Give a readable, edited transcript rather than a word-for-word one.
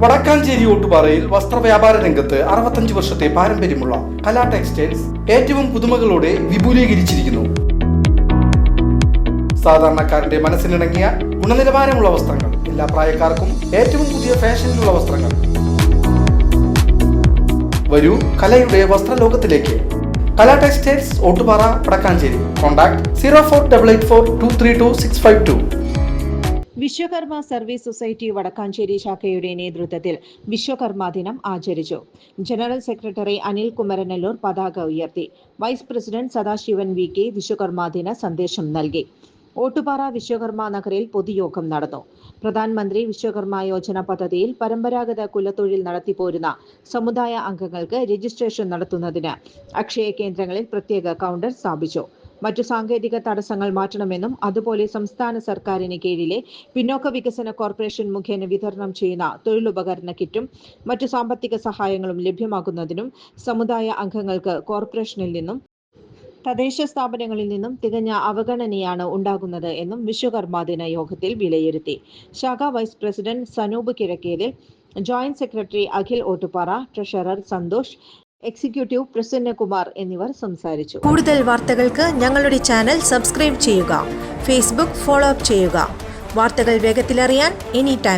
വടക്കാഞ്ചേരി ഓട്ടുപാറയിൽ വസ്ത്രവ്യാപാര രംഗത്ത് 65 വർഷത്തെ പാരമ്പര്യമുള്ള കലാ ടെക്സ്റ്റൈൽസ് ഏറ്റവും പുതുമകളോടെ വിപുലീകരിച്ചിരിക്കുന്നു. സാധാരണക്കാരന്റെ മനസ്സിനിണങ്ങിയ ഗുണനിലവാരമുള്ള വസ്ത്രങ്ങൾ, എല്ലാ പ്രായക്കാർക്കും ഏറ്റവും പുതിയ ഫാഷനിലുള്ള വസ്ത്രങ്ങൾ. വരൂ കലയുടെ വസ്ത്രലോകത്തിലേക്ക്. Kala textiles Ottupara Vadakkanchery. Contact 04884232 Vishwakarma service society Vadakkanchery ശാഖയുടെ നേതൃത്വത്തിൽ വിശ്വകർമ്മ ദിനം ആചരിച്ചു. ജനറൽ സെക്രട്ടറി അനിൽ കുമരനെല്ലൂർ പതാക ഉയർത്തി. Vice president Sadasivan VK Vishwakarma ദിന സന്ദേശം നൽകി. ഓട്ടുപാറ വിശ്വകർമ്മ നഗറിൽ പൊതുയോഗം നടന്നു. പ്രധാനമന്ത്രി വിശ്വകർമ്മ യോജന പദ്ധതിയിൽ പരമ്പരാഗത കുലത്തൊഴിൽ നടത്തിപ്പോരുന്ന സമുദായ അംഗങ്ങൾക്ക് രജിസ്ട്രേഷൻ നടത്തുന്നതിന് അക്ഷയ കേന്ദ്രങ്ങളിൽ പ്രത്യേക കൗണ്ടർ സ്ഥാപിച്ചു. മറ്റു സാങ്കേതിക തടസ്സങ്ങൾ മാറ്റണമെന്നും അതുപോലെ സംസ്ഥാന സർക്കാരിന് കീഴിലെ പിന്നോക്ക വികസന കോർപ്പറേഷൻ മുഖേന വിതരണം ചെയ്യുന്ന തൊഴിലുപകരണ കിറ്റും മറ്റു സാമ്പത്തിക സഹായങ്ങളും ലഭ്യമാക്കുന്നതിനും സമുദായ അംഗങ്ങൾക്ക് കോർപ്പറേഷനിൽ നിന്നും തദ്ദേശ സ്ഥാപനങ്ങളിൽ നിന്നും തികഞ്ഞ അവഗണനയാണ് ഉണ്ടാകുന്നത് എന്നും വിശ്വകർമ്മ ദിന യോഗത്തിൽ വിലയിരുത്തി. ശാഖാ vice president Sanoop Kizhakkethil, joint secretary Akhil Ottupara, treasurer Santhosh, executive Prasannakumar എന്നിവർ സംസാരിച്ചു. കൂടുതൽ വാർത്തകൾക്ക് ഞങ്ങളുടെ ചാനൽ സബ്സ്ക്രൈബ് ചെയ്യുക. ഫേസ്ബുക്ക് ഫോളോ അപ്പ് ചെയ്യുക. വാർത്തകൾ വേഗത്തിലറിയാൻ എനി ടൈം